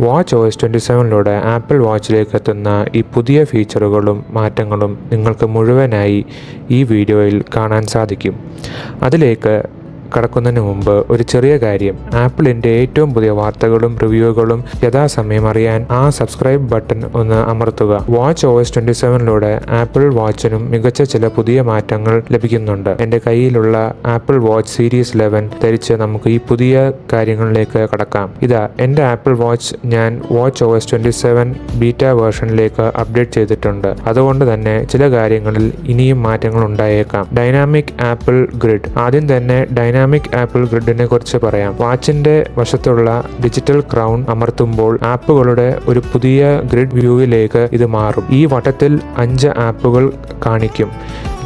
Watch OS 27 apple വാച്ചിലേക്ക് എത്തുന്ന ഈ പുതിയ ഫീച്ചറുകളും മാറ്റങ്ങളും നിങ്ങൾക്ക് മുഴുവനായി ഈ വീഡിയോയിൽ കാണാൻ സാധിക്കും. അതിലേക്ക് കടക്കുന്നതിന് മുമ്പ് ഒരു ചെറിയ കാര്യം. ആപ്പിളിൻ്റെ ഏറ്റവും പുതിയ വാർത്തകളും റിവ്യൂകളും യഥാസമയം അറിയാൻ ആ സബ്സ്ക്രൈബ് ബട്ടൺ ഒന്ന് അമർത്തുക. വാച്ച് OS 27 ആപ്പിൾ വാച്ചിനും മികച്ച ചില പുതിയ മാറ്റങ്ങൾ ലഭിക്കുന്നുണ്ട്. എൻ്റെ കയ്യിലുള്ള ആപ്പിൾ വാച്ച് സീരീസ് 11 ധരിച്ച് നമുക്ക് ഈ പുതിയ കാര്യങ്ങളിലേക്ക് കടക്കാം. ഇതാ എൻ്റെ ആപ്പിൾ വാച്ച് ഞാൻ വാച്ച് OS 27 ബീറ്റ വേർഷനിലേക്ക് അപ്ഡേറ്റ് ചെയ്തിട്ടുണ്ട്. അതുകൊണ്ട് തന്നെ ചില കാര്യങ്ങളിൽ ഇനിയും മാറ്റങ്ങൾ ഉണ്ടായേക്കാം. Dynamic apple grid. ആദ്യം തന്നെ ഡൈനാമിക് ആപ്പിൾ ഗ്രിഡിനെ കുറിച്ച് പറയാം. വാച്ചിന്റെ വശത്തുള്ള ഡിജിറ്റൽ ക്രൗൺ അമർത്തുമ്പോൾ ആപ്പുകളുടെ ഒരു പുതിയ ഗ്രിഡ് വ്യൂവിലേക്ക് ഇത് മാറും. ഈ വട്ടത്തിൽ 5 ആപ്പുകൾ കാണിക്കും.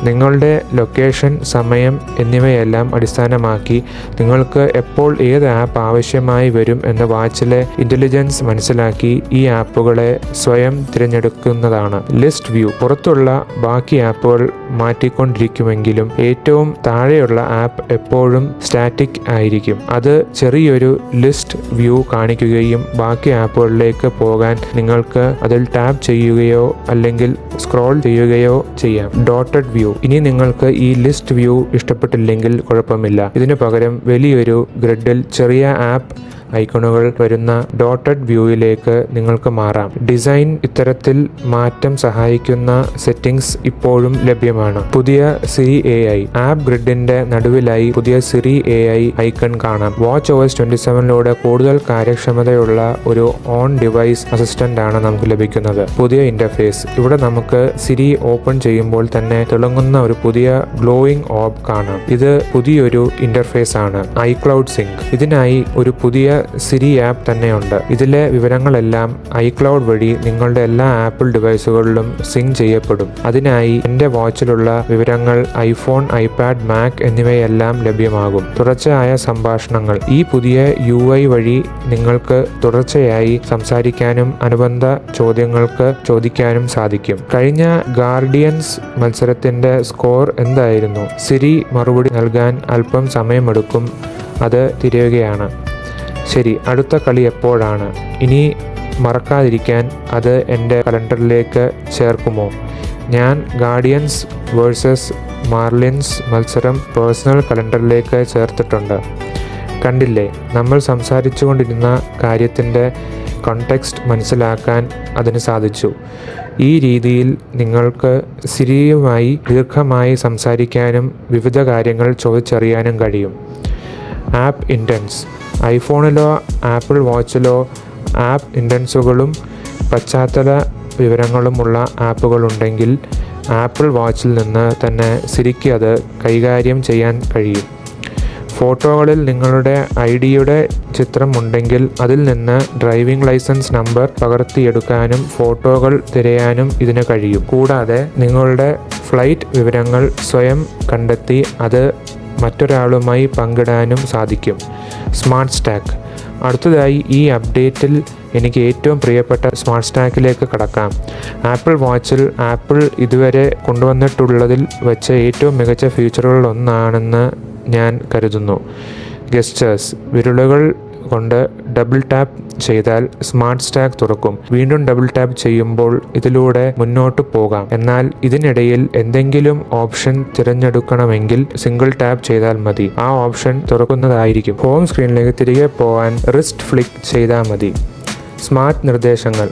നിങ്ങളുടെ ലൊക്കേഷൻ, സമയം എന്നിവയെല്ലാം അടിസ്ഥാനമാക്കി നിങ്ങൾക്ക് എപ്പോൾ ഏത് ആപ്പ് ആവശ്യമായി വരും എന്ന വാച്ചിലെ ഇന്റലിജൻസ് മനസ്സിലാക്കി ഈ ആപ്പുകളെ സ്വയം തിരഞ്ഞെടുക്കുന്നതാണ്. List view. പുറത്തുള്ള ബാക്കി ആപ്പുകൾ മാറ്റിക്കൊണ്ടിരിക്കുമെങ്കിലും ഏറ്റവും താഴെയുള്ള ആപ്പ് എപ്പോഴും സ്റ്റാറ്റിക് ആയിരിക്കും. അത് ചെറിയൊരു ലിസ്റ്റ് വ്യൂ കാണിക്കുകയും ബാക്കി ആപ്പുകളിലേക്ക് പോകാൻ നിങ്ങൾക്ക് അതിൽ ടാപ്പ് ചെയ്യുകയോ അല്ലെങ്കിൽ സ്ക്രോൾ ചെയ്യുകയോ ചെയ്യാം. Dotted view. ഇനി നിങ്ങൾക്ക് ഈ ലിസ്റ്റ് വ്യൂ ഇഷ്ടപ്പെട്ടില്ലെങ്കിൽ കുഴപ്പമില്ല. ഇതിനു പകരം വലിയൊരു ഗ്രിഡിൽ ചെറിയ ആപ്പ് ഐക്കണുകൾ വരുന്ന ഡോട്ടഡ് വ്യൂവിലേക്ക് നിങ്ങൾക്ക് മാറാം. ഡിസൈൻ. ഇത്തരത്തിൽ മാറ്റം സഹായിക്കുന്ന സെറ്റിംഗ്സ് ഇപ്പോഴും ലഭ്യമാണ്. പുതിയ സിരി AI. ആപ്പ് ഗ്രിഡിന്റെ നടുവിലായി പുതിയ സിരി AI ഐക്കൺ കാണാം. വാച്ച് OS 27 കൂടുതൽ കാര്യക്ഷമതയുള്ള ഒരു ഓൺ ഡിവൈസ് അസിസ്റ്റന്റ് ആണ് നമുക്ക് ലഭിക്കുന്നത്. പുതിയ ഇന്റർഫേസ്. ഇവിടെ നമുക്ക് സിരി ഓപ്പൺ ചെയ്യുമ്പോൾ തന്നെ തിളങ്ങുന്ന ഒരു പുതിയ ഗ്ലോയിങ് ഓർബ് കാണാം. ഇത് പുതിയൊരു ഇന്റർഫേസ് ആണ്. ICloud sync. ഇതിനായി ഒരു പുതിയ സിരി ആപ്പ് തന്നെയുണ്ട്. ഇതിലെ വിവരങ്ങളെല്ലാം iCloud വഴി നിങ്ങളുടെ എല്ലാ ആപ്പിൾ ഡിവൈസുകളിലും സിങ്ക് ചെയ്യപ്പെടും. അതിനായി എൻ്റെ വാച്ചിലുള്ള വിവരങ്ങൾ iPhone, iPad, Mac എന്നിവയെല്ലാം ലഭ്യമാകും. തുടർച്ചയായ സംഭാഷണങ്ങൾ. ഈ പുതിയ UI വഴി നിങ്ങൾക്ക് തുടർച്ചയായി സംസാരിക്കാനും അനുബന്ധ ചോദ്യങ്ങൾക്ക് ചോദിക്കാനും സാധിക്കും. കഴിഞ്ഞ ഗാർഡിയൻസ് മത്സരത്തിന്റെ സ്കോർ എന്തായിരുന്നു? സിരി മറുപടി നൽകാൻ അല്പം സമയമെടുക്കും. അത് തിരയുകയാണ്. ശരി, അടുത്ത കളി എപ്പോഴാണ്? ഇനി മറക്കാതിരിക്കാൻ അത് എൻ്റെ കലണ്ടറിലേക്ക് ചേർക്കുമോ? ഞാൻ ഗാർഡിയൻസ് വേഴ്സസ് മാർലിൻസ് മത്സരം പേഴ്സണൽ കലണ്ടറിലേക്ക് ചേർത്തിട്ടുണ്ട്. കണ്ടില്ലേ, നമ്മൾ സംസാരിച്ചുകൊണ്ടിരുന്ന കാര്യത്തിൻ്റെ കോണ്ടെക്സ്റ്റ് മനസ്സിലാക്കാൻ അതിന് സാധിച്ചു. ഈ രീതിയിൽ നിങ്ങൾക്ക് സിരിയുമായി ദീർഘമായി സംസാരിക്കാനും വിവിധ കാര്യങ്ങൾ ചോദിച്ചറിയാനും കഴിയും. ആപ്പ് ഇൻഡെൻസ്. ഐഫോണിലോ ആപ്പിൾ വാച്ചിലോ ആപ്പ് ഇൻഡെൻസുകളും പശ്ചാത്തല വിവരങ്ങളുമുള്ള ആപ്പുകളുണ്ടെങ്കിൽ ആപ്പിൾ വാച്ചിൽ നിന്ന് തന്നെ സിരിക്ക് അത് കൈകാര്യം ചെയ്യാൻ കഴിയും. ഫോട്ടോകളിൽ നിങ്ങളുടെ ID-യുടെ ചിത്രം ഉണ്ടെങ്കിൽ അതിൽ നിന്ന് ഡ്രൈവിംഗ് ലൈസൻസ് നമ്പർ പകർത്തിയെടുക്കാനും ഫോട്ടോകൾ തിരയാനും ഇതിന് കഴിയും. കൂടാതെ നിങ്ങളുടെ ഫ്ലൈറ്റ് വിവരങ്ങൾ സ്വയം കണ്ടെത്തി അത് മറ്റൊരാളുമായി പങ്കിടാനും സാധിക്കും. Smart stack. അടുത്തതായി ഈ അപ്ഡേറ്റിൽ എനിക്ക് ഏറ്റവും പ്രിയപ്പെട്ട സ്മാർട്ട് സ്റ്റാക്കിലേക്ക് കടക്കാം. ആപ്പിൾ വാച്ചിൽ ആപ്പിൾ ഇതുവരെ കൊണ്ടുവന്നിട്ടുള്ളതിൽ വെച്ച് ഏറ്റവും മികച്ച ഫീച്ചറുകളിലൊന്നാണെന്ന് ഞാൻ കരുതുന്നു. ഗെസ്റ്റേഴ്സ്. വിരലുകൾ കൊണ്ട് ഡബിൾ ടാപ്പ് ചെയ്താൽ സ്മാർട്ട് സ്റ്റാക്ക് തുറക്കും. വീണ്ടും ഡബിൾ ടാപ്പ് ചെയ്യുമ്പോൾ ഇതിലൂടെ മുന്നോട്ട് പോകാം. എന്നാൽ ഇതിനിടയിൽ എന്തെങ്കിലും ഓപ്ഷൻ തിരഞ്ഞെടുക്കണമെങ്കിൽ സിംഗിൾ ടാപ്പ് ചെയ്താൽ മതി. ആ ഓപ്ഷൻ തുറക്കുന്നതായിരിക്കും. ഹോം സ്ക്രീനിലേക്ക് തിരികെ പോകാൻ റിസ്റ്റ് ഫ്ലിക്ക് ചെയ്താൽ മതി. സ്മാർട്ട് നിർദ്ദേശങ്ങൾ.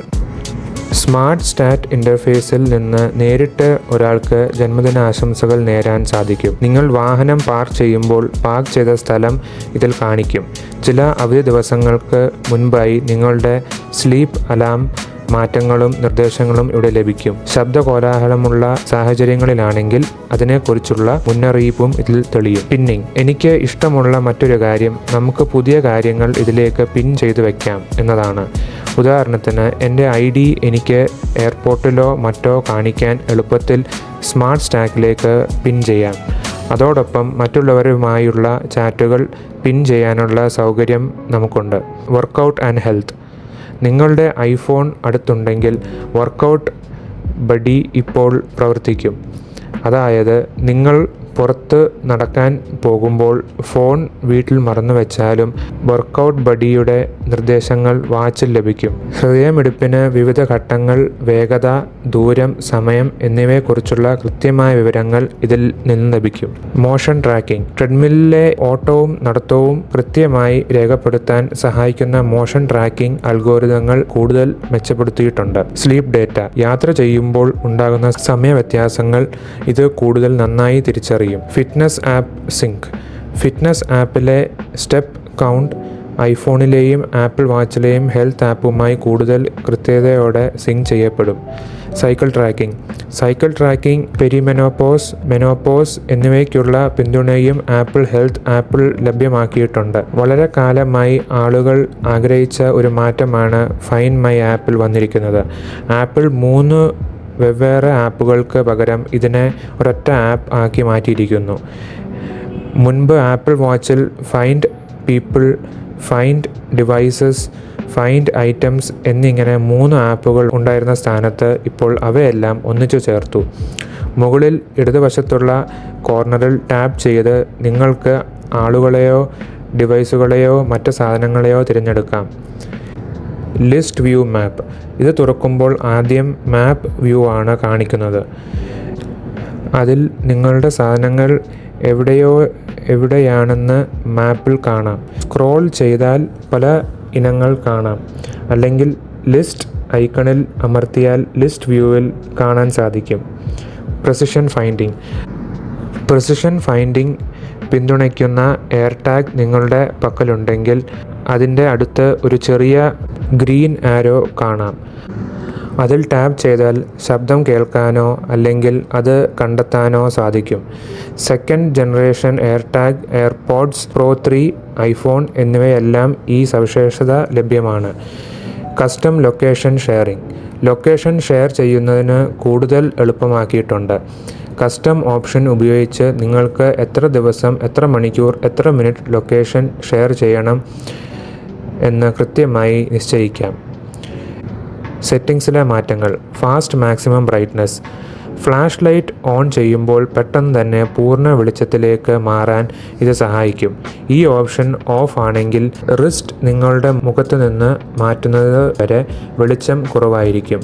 സ്മാർട്ട് സ്റ്റാറ്റ് ഇന്റർഫേസിൽ നിന്ന് നേരിട്ട് ഒരാൾക്ക് ജന്മദിനാശംസകൾ നേരാൻ സാധിക്കും. നിങ്ങൾ വാഹനം പാർക്ക് ചെയ്യുമ്പോൾ പാർക്ക് ചെയ്ത സ്ഥലം ഇതിൽ കാണിക്കും. ചില അവധി ദിവസങ്ങൾക്ക് മുൻപായി നിങ്ങളുടെ സ്ലീപ്പ് അലാം മാറ്റങ്ങളും നിർദ്ദേശങ്ങളും ഇവിടെ ലഭിക്കും. ശബ്ദ കോലാഹലമുള്ള സാഹചര്യങ്ങളിലാണെങ്കിൽ അതിനെക്കുറിച്ചുള്ള മുന്നറിയിപ്പും ഇതിൽ തെളിയും. പിന്നിങ്. എനിക്ക് ഇഷ്ടമുള്ള മറ്റൊരു കാര്യം നമുക്ക് പുതിയ കാര്യങ്ങൾ ഇതിലേക്ക് പിൻ ചെയ്തു വയ്ക്കാം എന്നതാണ്. ഉദാഹരണത്തിന് എൻ്റെ ID എനിക്ക് എയർപോർട്ടിലോ മറ്റോ കാണിക്കാൻ എളുപ്പത്തിൽ സ്മാർട്ട് സ്റ്റാക്കിലേക്ക് പിൻ ചെയ്യാം. അതോടൊപ്പം മറ്റുള്ളവരുമായുള്ള ചാറ്റുകൾ പിൻ ചെയ്യാനുള്ള സൗകര്യം നമുക്കുണ്ട്. Workout and health. നിങ്ങളുടെ iPhone അടുത്തുണ്ടെങ്കിൽ വർക്കൗട്ട് ബഡി ഇപ്പോൾ പ്രവർത്തിക്കും. അതായത് നിങ്ങൾ പുറത്ത് നടക്കാൻ പോകുമ്പോൾ ഫോൺ വീട്ടിൽ മറന്നു വെച്ചാലും വർക്കൗട്ട് ബഡിയുടെ നിർദ്ദേശങ്ങൾ വാച്ചിൽ ലഭിക്കും. ഹൃദയമിടിപ്പിന് വിവിധ ഘട്ടങ്ങൾ, വേഗത, ദൂരം, സമയം എന്നിവയെക്കുറിച്ചുള്ള കൃത്യമായ വിവരങ്ങൾ ഇതിൽ നിന്ന് ലഭിക്കും. Motion tracking. ട്രെഡ്മില്ലിലെ ഓട്ടവും നടത്തവും കൃത്യമായി രേഖപ്പെടുത്താൻ സഹായിക്കുന്ന മോഷൻ ട്രാക്കിംഗ് അൽഗോരിതങ്ങൾ കൂടുതൽ മെച്ചപ്പെടുത്തിയിട്ടുണ്ട്. Sleep data. യാത്ര ചെയ്യുമ്പോൾ ഉണ്ടാകുന്ന സമയ വ്യത്യാസങ്ങൾ ഇത് കൂടുതൽ നന്നായി തിരിച്ചറിയും. Fitness app sync. ഫിറ്റ്നസ് ആപ്പിലെ സ്റ്റെപ്പ് കൗണ്ട് ഐഫോണിലെയും ആപ്പിൾ വാച്ചിലെയും ഹെൽത്ത് ആപ്പുമായി കൂടുതൽ കൃത്യതയോടെ സിങ്ക് ചെയ്യപ്പെടും. Cycle tracking. Cycle tracking, perimenopause, menopause എന്നിവയ്ക്കുള്ള പിന്തുണയും ആപ്പിൾ ഹെൽത്ത് ആപ്പിൾ ലഭ്യമാക്കിയിട്ടുണ്ട്. വളരെ കാലമായി ആളുകൾ ആഗ്രഹിച്ച ഒരു മാറ്റമാണ് ഫൈൻഡ് മൈ ആപ്പിൽ വന്നിരിക്കുന്നത്. ആപ്പിൾ 3 വെവ്വേറെ ആപ്പുകൾക്ക് പകരം ഇതിനെ ഒരൊറ്റ ആപ്പ് ആക്കി മാറ്റിയിരിക്കുന്നു. മുൻപ് ആപ്പിൾ വാച്ചിൽ find people, find devices, find items എന്നിങ്ങനെ 3 ആപ്പുകൾ ഉണ്ടായിരുന്ന സ്ഥാനത്ത് ഇപ്പോൾ അവയെല്ലാം ഒന്നിച്ചു ചേർത്തു. മുകളിൽ ഇടതുവശത്തുള്ള കോർണറിൽ ടാപ്പ് ചെയ്ത് നിങ്ങൾക്ക് ആളുകളെയോ ഡിവൈസുകളെയോ മറ്റ് സാധനങ്ങളെയോ തിരഞ്ഞെടുക്കാം. ലിസ്റ്റ് വ്യൂ മാപ്പ്. ഇത് തുറക്കുമ്പോൾ ആദ്യം മാപ്പ് വ്യൂ ആണ് കാണിക്കുന്നത്. അതിൽ നിങ്ങളുടെ സാധനങ്ങൾ എവിടെയാണെന്ന് മാപ്പിൽ കാണാം. സ്ക്രോൾ ചെയ്താൽ പല ഇനങ്ങൾ കാണാം. അല്ലെങ്കിൽ ലിസ്റ്റ് ഐക്കണിൽ അമർത്തിയാൽ ലിസ്റ്റ് വ്യൂവിൽ കാണാൻ സാധിക്കും. Precision finding. പ്രിസിഷൻ ഫൈൻഡിംഗ് പിന്തുണയ്ക്കുന്ന എയർടാഗ് നിങ്ങളുടെ പക്കലുണ്ടെങ്കിൽ അതിൻ്റെ അടുത്ത് ഒരു ചെറിയ ഗ്രീൻ ആരോ കാണാം. അതിൽ ടാപ്പ് ചെയ്താൽ ശബ്ദം കേൾക്കാനോ അല്ലെങ്കിൽ അത് കണ്ടെത്താനോ സാധിക്കും. Second generation AirTag, AirPods pro 3, iPhone എന്നിവയെല്ലാം ഈ സവിശേഷത ലഭ്യമാണ്. Custom location sharing. Location share ചെയ്യുന്നതിന് കൂടുതൽ എളുപ്പമാക്കിയിട്ടുണ്ട്. കസ്റ്റം ഓപ്ഷൻ ഉപയോഗിച്ച് നിങ്ങൾക്ക് എത്ര ദിവസം, എത്ര മണിക്കൂർ, എത്ര മിനിറ്റ് ലൊക്കേഷൻ ഷെയർ ചെയ്യണം എന്ന് കൃത്യമായി നിശ്ചയിക്കാം. സെറ്റിംഗ്സിലെ മാറ്റങ്ങൾ. Fast maximum brightness. Flash light on ചെയ്യുമ്പോൾ പെട്ടെന്ന് തന്നെ പൂർണ്ണ വെളിച്ചത്തിലേക്ക് മാറാൻ ഇത് സഹായിക്കും. ഈ ഓപ്ഷൻ ഓഫ് ആണെങ്കിൽ റിസ്റ്റ് നിങ്ങളുടെ മുഖത്ത് നിന്ന് മാറ്റുന്നത് വരെ വെളിച്ചം കുറവായിരിക്കും.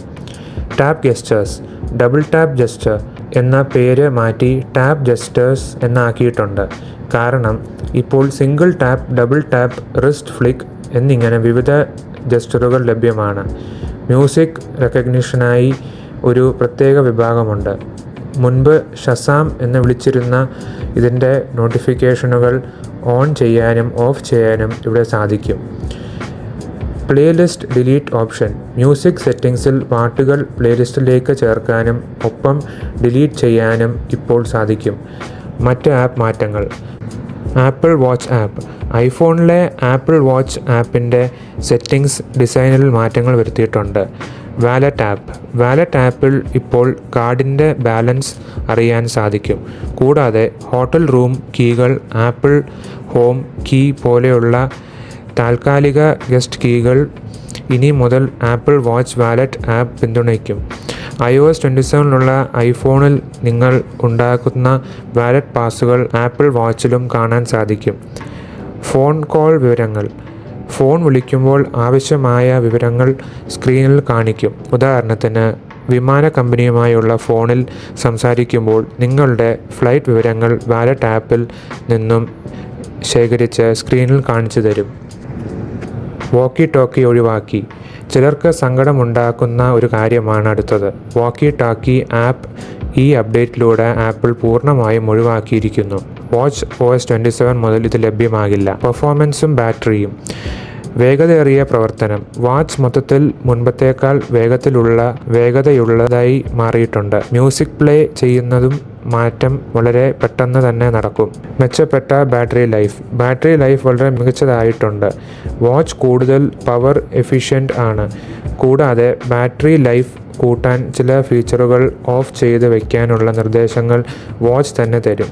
ടാപ്പ് ഗെസ്റ്റേഴ്സ്. ഡബിൾ ടാപ്പ് ജെസ്റ്റർ എന്ന പേര് മാറ്റി ടാപ്പ് ജെസ്റ്റേഴ്സ് എന്നാക്കിയിട്ടുണ്ട്. കാരണം ഇപ്പോൾ single tap, double tap, wrist Flick എന്നിങ്ങനെ വിവിധ ജെസ്റ്ററുകൾ ലഭ്യമാണ്. മ്യൂസിക് റെക്കഗ്നിഷനായി ഒരു പ്രത്യേക വിഭാഗമുണ്ട്. മുൻപ് ഷസാം എന്ന് വിളിച്ചിരുന്ന ഇതിൻ്റെ നോട്ടിഫിക്കേഷനുകൾ ഓൺ ചെയ്യാനും ഓഫ് ചെയ്യാനും ഇവിടെ സാധിക്കും. Playlist delete option. മ്യൂസിക് സെറ്റിംഗ്സിൽ പാട്ടുകൾ പ്ലേലിസ്റ്റിലേക്ക് ചേർക്കാനും ഒപ്പം ഡിലീറ്റ് ചെയ്യാനും ഇപ്പോൾ സാധിക്കും. മറ്റ് ആപ്പ് മാറ്റങ്ങൾ. Apple watch app. ഐഫോണിലെ ആപ്പിൾ വാച്ച് ആപ്പിൻ്റെ സെറ്റിംഗ്സ് ഡിസൈനിൽ മാറ്റങ്ങൾ വരുത്തിയിട്ടുണ്ട്. Wallet app. വാലറ്റ് ആപ്പിൽ ഇപ്പോൾ കാർഡിൻ്റെ ബാലൻസ് അറിയാൻ സാധിക്കും. കൂടാതെ ഹോട്ടൽ റൂം കീകൾ, ആപ്പിൾ ഹോം കീ പോലെയുള്ള താൽക്കാലിക ഗസ്റ്റ് കീകൾ ഇനി മുതൽ ആപ്പിൾ വാച്ച് വാലറ്റ് ആപ്പ് പിന്തുണയ്ക്കും. iOS 27 ഐഫോണിൽ നിങ്ങൾ ഉണ്ടാക്കുന്ന വാലറ്റ് പാസുകൾ ആപ്പിൾ വാച്ചിലും കാണാൻ സാധിക്കും. ഫോൺ കോൾ വിവരങ്ങൾ. ഫോൺ വിളിക്കുമ്പോൾ ആവശ്യമായ വിവരങ്ങൾ സ്ക്രീനിൽ കാണിക്കും. ഉദാഹരണത്തിന്, വിമാന കമ്പനിയുമായുള്ള ഫോണിൽ സംസാരിക്കുമ്പോൾ നിങ്ങളുടെ ഫ്ലൈറ്റ് വിവരങ്ങൾ വാലറ്റ് ആപ്പിൽ നിന്നും ശേഖരിച്ച് സ്ക്രീനിൽ കാണിച്ചു തരും. വോക്കി ടോക്കി ഒഴിവാക്കി. ചിലർക്ക് സങ്കടമുണ്ടാക്കുന്ന ഒരു കാര്യമാണ് അടുത്തത്. വോക്കി ടോക്കി ആപ്പ് ഈ അപ്ഡേറ്റിലൂടെ ആപ്പിൾ പൂർണ്ണമായും ഒഴിവാക്കിയിരിക്കുന്നു. വാച്ച് OS 27 മുതൽ ഇത് ലഭ്യമാകില്ല. പെർഫോമൻസും ബാറ്ററിയും. വേഗതയേറിയ പ്രവർത്തനം. വാച്ച് മൊത്തത്തിൽ മുൻപത്തേക്കാൾ വേഗതയുള്ളതായി മാറിയിട്ടുണ്ട്. മ്യൂസിക് പ്ലേ ചെയ്യുന്നതും മാറ്റം വളരെ പെട്ടെന്ന് തന്നെ നടക്കും. മെച്ചപ്പെട്ട ബാറ്ററി ലൈഫ്. ബാറ്ററി ലൈഫ് വളരെ മികച്ചതായിട്ടുണ്ട്. വാച്ച് കൂടുതൽ പവർ എഫിഷ്യൻ്റ് ആണ്. കൂടാതെ ബാറ്ററി ലൈഫ് കൂട്ടാൻ ചില ഫീച്ചറുകൾ ഓഫ് ചെയ്ത് വയ്ക്കാനുള്ള നിർദ്ദേശങ്ങൾ വാച്ച് തന്നെ തരും.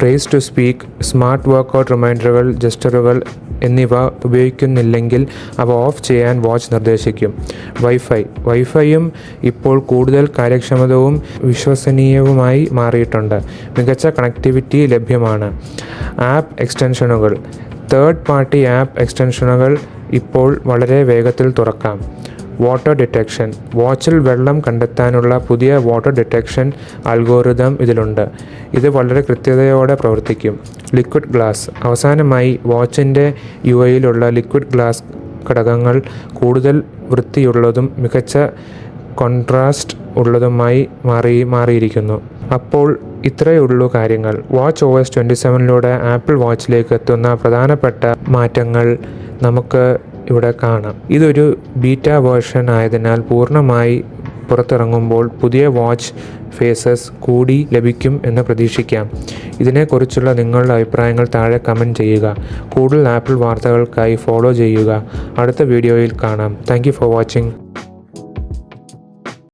Raise to speak. Smart workout റിമൈൻഡറുകൾ, ജസ്റ്ററുകൾ എന്നിവ ഉപയോഗിക്കുന്നില്ലെങ്കിൽ അവ ഓഫ് ചെയ്യാൻ വാച്ച് നിർദ്ദേശിക്കും. വൈഫൈയും ഇപ്പോൾ കൂടുതൽ കാര്യക്ഷമതവും വിശ്വസനീയവുമായി മാറിയിട്ടുണ്ട്. മികച്ച കണക്ടിവിറ്റി ലഭ്യമാണ്. ആപ്പ് എക്സ്റ്റൻഷനുകൾ. തേർഡ് പാർട്ടി ആപ്പ് എക്സ്റ്റൻഷനുകൾ ഇപ്പോൾ വളരെ വേഗത്തിൽ തുറക്കാം. Water detection. വാച്ചിൽ വെള്ളം കണ്ടെത്താനുള്ള പുതിയ വാട്ടർ ഡിറ്റക്ഷൻ അൽഗോരിതം ഇതിലുണ്ട്. ഇത് വളരെ കൃത്യതയോടെ പ്രവർത്തിക്കും. Liquid glass. അവസാനമായി വാച്ചിൻ്റെ യുഐയിലുള്ള ലിക്വിഡ് ഗ്ലാസ് ഘടകങ്ങൾ കൂടുതൽ വൃത്തിയുള്ളതും മികച്ച കോൺട്രാസ്റ്റ് ഉള്ളതുമായി മാറിയിരിക്കുന്നു. അപ്പോൾ ഇത്രയുള്ളൂ കാര്യങ്ങൾ. വാച്ച് OS 27 ആപ്പിൾ വാച്ചിലേക്ക് എത്തുന്ന പ്രധാനപ്പെട്ട മാറ്റങ്ങൾ നമുക്ക് ഇവിടെ കാണാം. ഇതൊരു ബീറ്റ വേർഷൻ ആയതിനാൽ പൂർണ്ണമായി പുറത്തിറങ്ങുമ്പോൾ പുതിയ വാച്ച് ഫേസസ് കൂടി ലഭിക്കും എന്ന് പ്രതീക്ഷിക്കാം. ഇതിനെക്കുറിച്ചുള്ള നിങ്ങളുടെ അഭിപ്രായങ്ങൾ താഴെ കമൻറ്റ് ചെയ്യുക. കൂടുതൽ ആപ്പിൾ വാർത്തകൾക്കായി ഫോളോ ചെയ്യുക. അടുത്ത വീഡിയോയിൽ കാണാം. Thank you for watching.